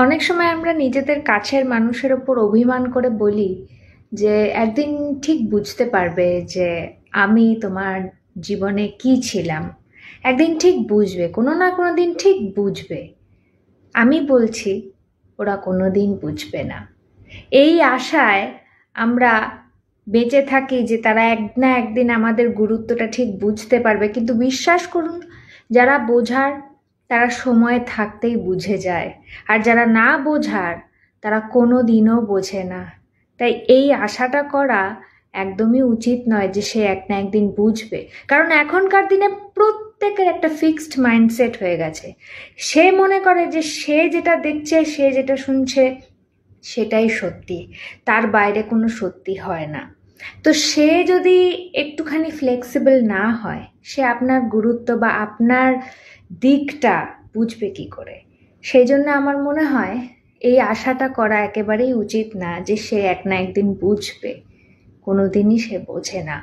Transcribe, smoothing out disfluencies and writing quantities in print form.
অনেক সময় আমরা নিজেদের কাছের মানুষের ওপর অভিমান করে বলি যে একদিন ঠিক বুঝতে পারবে যে আমি তোমার জীবনে কি ছিলাম। একদিন ঠিক বুঝবে, কোনো না কোনো দিন ঠিক বুঝবে। আমি বলছি ওরা কোনো দিন বুঝবে না। এই আশায় আমরা বেঁচে থাকি যে তারা এক না একদিন আমাদের গুরুত্বটা ঠিক বুঝতে পারবে, কিন্তু বিশ্বাস করুন, যারা বোঝার তারা সময় থাকতেই বুঝে যায়, আর যারা না বোঝার তারা কোনো দিনও বোঝে না। তাই এই আশাটা করা একদমই উচিত নয় যে সে এক না একদিন বুঝবে। কারণ এখনকার দিনে প্রত্যেকের একটা ফিক্সড মাইন্ডসেট হয়ে গেছে। সে মনে করে যে সে যেটা দেখছে, সে যেটা শুনছে সেটাই সত্যি, তার বাইরে কোনো সত্যি হয় না। তো সে যদি একটুখানি ফ্লেক্সিবল না হয়, সে আপনার গুরুত্ব বা আপনার দিকটা বুঝবে কি করে? সেই জন্য আমার মনে হয় এই আশাটা করা একেবারেই উচিত না যে সে এক না একদিন বুঝবে। কোনোদিনই সে বোঝে না।